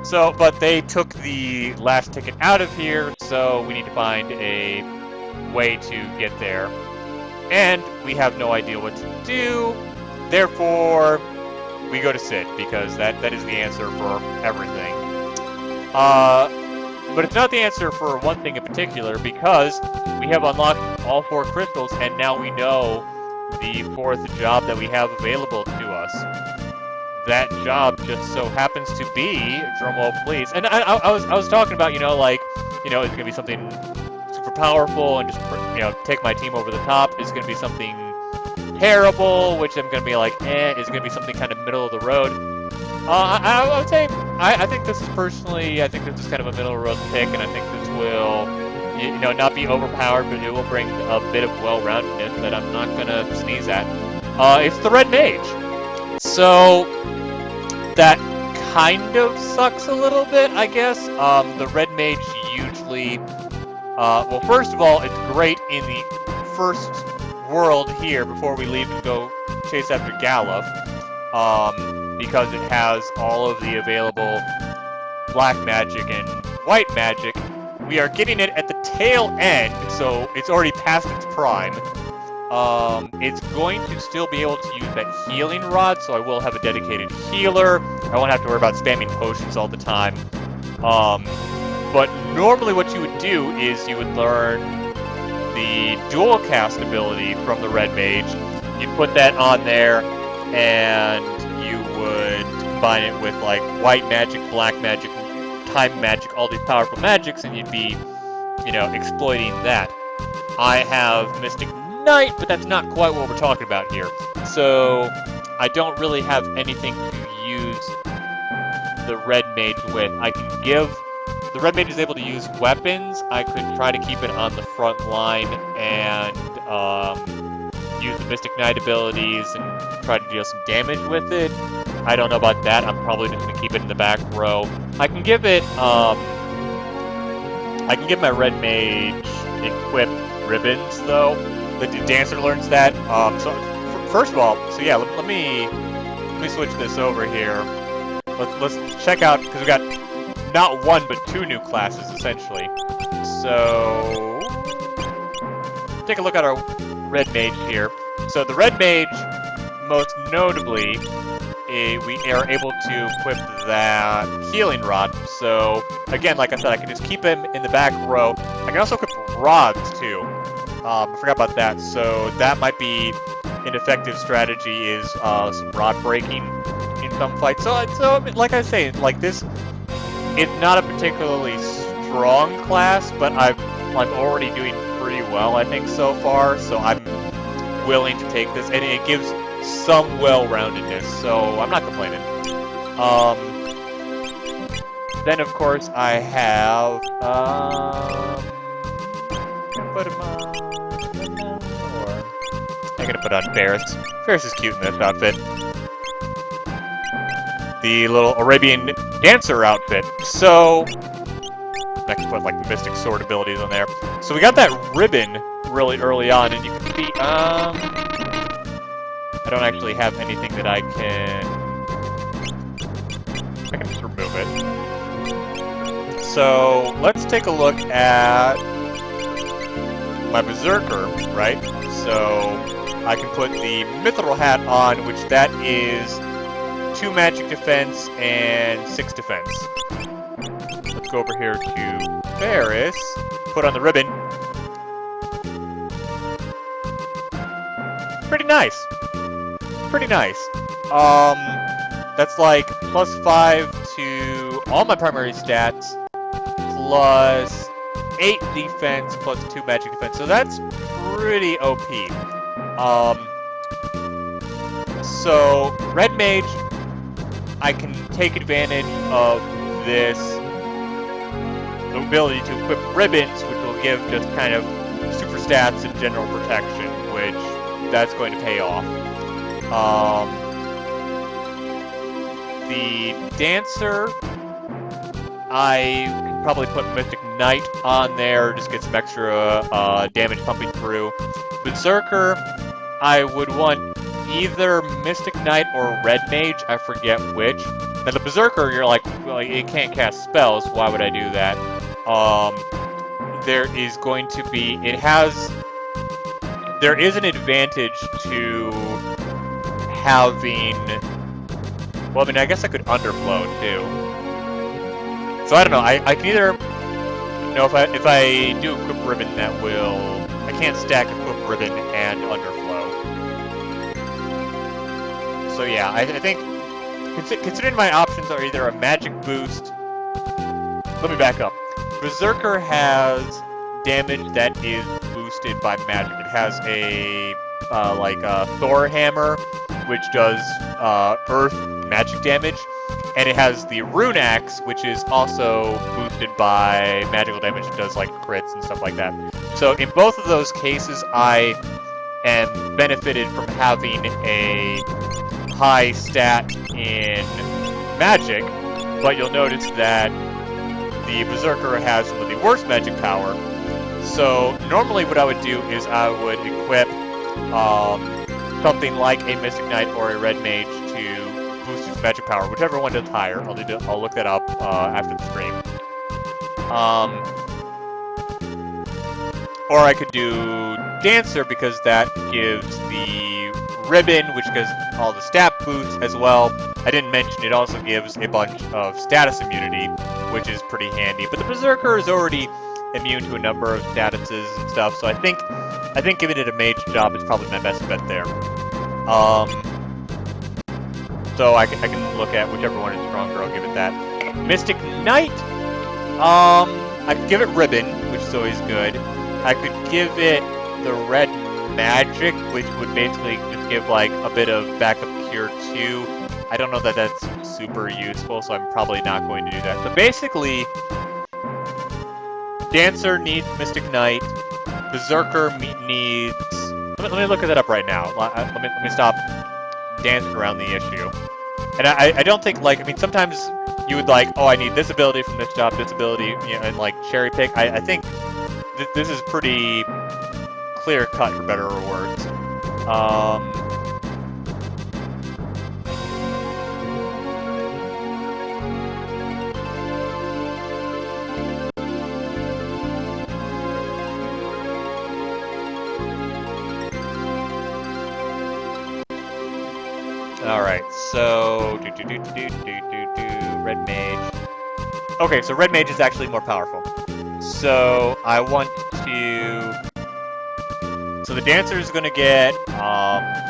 So, but they took the last ticket out of here, so we need to find a way to get there. And we have no idea what to do, therefore, we go to Sid, because that is the answer for everything. But it's not the answer for one thing in particular, because we have unlocked all 4 crystals, and now we know the 4th job that we have available to us. That job just so happens to be, drumroll please, and I was talking about, you know, like, you know, is it gonna be something super powerful and just, you know, take my team over the top? Is it gonna be something terrible, which I'm gonna be like, is it gonna be something kind of middle of the road? I would say, I think this is personally, I think this is kind of a middle of the road pick, and I think this will, you know, not be overpowered, but it will bring a bit of well-roundedness that I'm not gonna sneeze at. It's the Red Mage. So, that kind of sucks a little bit, I guess. The Red Mage usually, well, first of all, it's great in the first world here before we leave and go chase after Galuf, because it has all of the available black magic and white magic. We are getting it at the tail end, so it's already past its prime. It's going to still be able to use that healing rod, so I will have a dedicated healer. I won't have to worry about spamming potions all the time. But normally what you would do is you would learn the dual cast ability from the Red Mage. You'd put that on there, and you would combine it with, like, white magic, black magic, time magic, all these powerful magics, and you'd be, you know, exploiting that. I have Mystic Knight, but that's not quite what we're talking about here. So, I don't really have anything to use the Red Mage with. I can give... The Red Mage is able to use weapons. I could try to keep it on the front line and use the Mystic Knight abilities and try to deal some damage with it. I don't know about that. I'm probably just going to keep it in the back row. I can give it, I can give my Red Mage equip ribbons, though. The Dancer learns that. So, first of all, so yeah, let me switch this over here. Let's check out, because we got not 1, but 2 new classes, essentially. So, take a look at our Red Mage here. So the Red Mage, most notably, we are able to equip that healing rod. So, again, like I said, I can just keep him in the back row. I can also equip rods, too. I forgot about that. So that might be an effective strategy, is some rod breaking in some fights. So like I say, like this, it's not a particularly strong class, but I'm already doing pretty well, I think, so far. So I'm willing to take this, and it gives some well-roundedness, so I'm not complaining. Then, of course, I have, put him on, or I'm gonna put on Ferris. Ferris is cute in this outfit. The little Arabian dancer outfit. So, I can put, like, the Mystic Sword abilities on there. So we got that ribbon really early on, and you can see, I don't actually have anything that I can just remove it. So, let's take a look at my Berserker, right? So, I can put the Mithril hat on, which that is 2 magic defense and 6 defense. Let's go over here to Ferris, put on the ribbon. Pretty nice. Pretty nice. That's like +5 to all my primary stats, plus 8 defense, plus 2 magic defense. So that's pretty OP. So Red Mage, I can take advantage of this ability to equip ribbons, which will give just kind of super stats and general protection, which that's going to pay off. The Dancer, I can probably put Mystic Knight on there, just get some extra damage pumping through. Berserker, I would want either Mystic Knight or Red Mage, I forget which. Now the Berserker, you're like, well, it can't cast spells. Why would I do that? There is going to be, there is an advantage to having, well, I mean, I guess I could underflow too. So I don't know, I can either, no, if I do equip ribbon, that will, I can't stack equip ribbon and underflow. So yeah, I think, considering my options are either a magic boost, let me back up. Berserker has damage that is boosted by magic. It has a, like a Thor hammer, which does, earth magic damage, and it has the Rune Axe, which is also boosted by magical damage. It does, like, crits and stuff like that. So in both of those cases, I am benefited from having a high stat in magic, but you'll notice that the Berserker has some of the worst magic power. So normally what I would do is I would equip something like a Mystic Knight or a Red Mage to boost its magic power, whichever one does higher. I'll look that up after the stream. Or I could do Dancer, because that gives the ribbon, which gives all the stat boosts as well. I didn't mention it also gives a bunch of status immunity, which is pretty handy. But the Berserker is already immune to a number of statuses and stuff, so I think giving it a mage job is probably my best bet there. So I can look at whichever one is stronger. I'll give it that. Mystic Knight. I could give it ribbon, which is always good. I could give it the red magic, which would basically just give like a bit of backup cure too. I don't know that that's super useful, so I'm probably not going to do that. So basically, Dancer needs Mystic Knight. Berserker needs. Let me look that up right now. Let me stop dancing around the issue. And I don't think, like, I mean, sometimes you would like, oh, I need this ability from this job, this ability, you know, and like cherry pick. I think this is pretty clear cut, for better or worse. Alright, so Red Mage. Okay, so Red Mage is actually more powerful. So I want to. So the Dancer is gonna get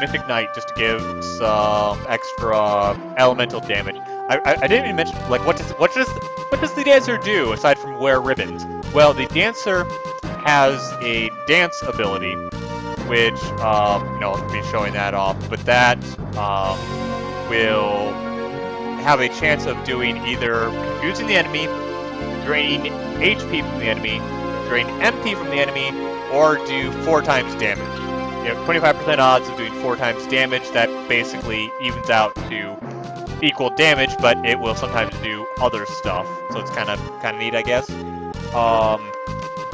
Mythic Knight just to give some extra elemental damage. I didn't even mention, like, what does the Dancer do aside from wear ribbons? Well, the Dancer has a dance ability, which I'll be showing that off, but that will have a chance of doing either confusing the enemy, draining HP from the enemy, drain MP from the enemy, or do 4 times damage. You have 25% odds of doing 4 times damage. That basically evens out to equal damage, but it will sometimes do other stuff. So it's kind of neat, I guess.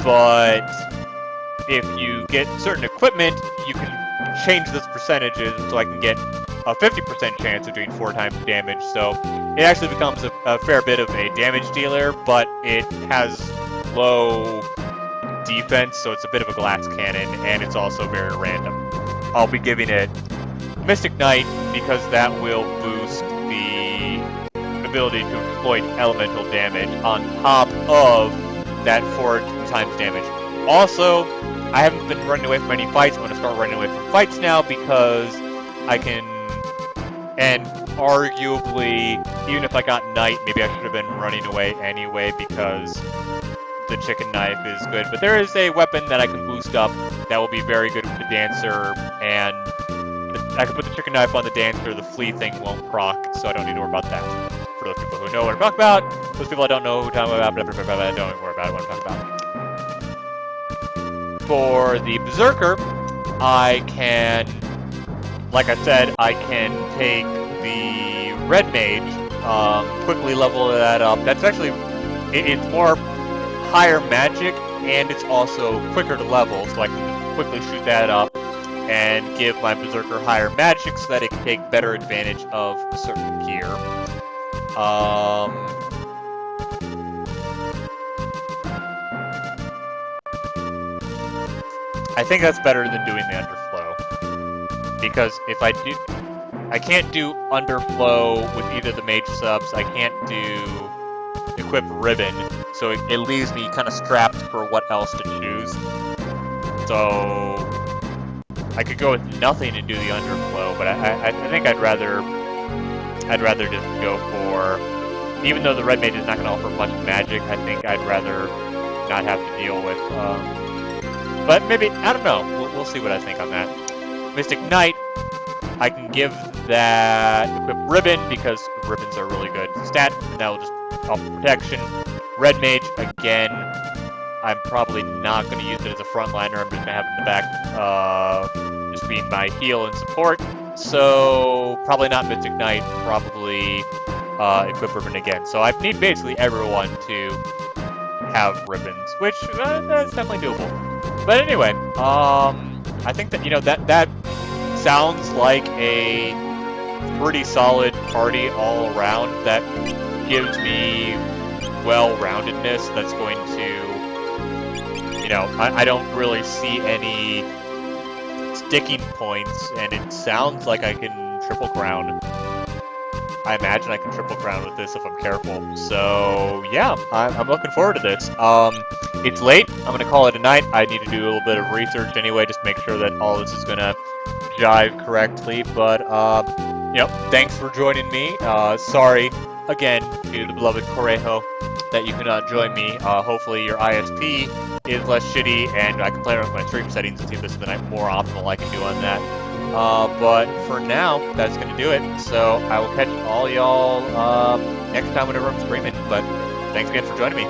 But if you get certain equipment, you can change those percentages, so I can get a 50% chance of doing 4 times damage. So it actually becomes a fair bit of a damage dealer, but it has low defense, so it's a bit of a glass cannon, and it's also very random. I'll be giving it Mystic Knight because that will boost the ability to exploit elemental damage on top of that 4 times damage. Also, I haven't been running away from any fights. I'm going to start running away from fights now because I can, and arguably, even if I got Knight, maybe I should have been running away anyway because the chicken knife is good. But there is a weapon that I can boost up that will be very good with the Dancer, and I can put the chicken knife on the Dancer, the flea thing won't proc, so I don't need to worry about that. For those people who know what I'm talking about, those people I don't know who I'm talking about, don't worry about what I'm talking about. For the Berserker, I can, like I said, I can take the Red Mage, quickly level that up. That's actually, it's more higher magic, and it's also quicker to level, so I can quickly shoot that up and give my Berserker higher magic so that it can take better advantage of certain gear. I think that's better than doing the underflow. Because if I do... I can't do underflow with either the mage subs. I can't do equip ribbon. So it leaves me kind of strapped for what else to choose. So I could go with nothing and do the underflow, but I think I'd rather just go for, even though the red mage is not going to offer much magic, I think I'd rather not have to deal with. But maybe, I don't know. We'll see what I think on that. Mystic Knight, I can give that equip ribbon because ribbons are really good stat, and that will just offer protection. Red mage, again, I'm probably not going to use it as a frontliner. I'm just going to have it in the back, just being my heal and support. So probably not Mystic Knight, probably equip ribbon again. So I need basically everyone to have ribbons, which that's definitely doable. But anyway, I think that, you know, that sounds like a pretty solid party all around that gives me well-roundedness that's going to, you know, I don't really see any sticking points, and it sounds like I can triple crown. I imagine I can triple crown with this if I'm careful. So yeah, I'm looking forward to this. It's late. I'm gonna call it a night. I need to do a little bit of research anyway, just make sure that all this is gonna jive correctly. But you know, thanks for joining me. Sorry again to the beloved Correjo that you cannot join me. Hopefully your ISP is less shitty, and I can play around with my stream settings and see if this is the night more optimal I can do on that. But for now, that's going to do it. So I will catch all y'all next time whenever I'm streaming. But thanks again for joining me.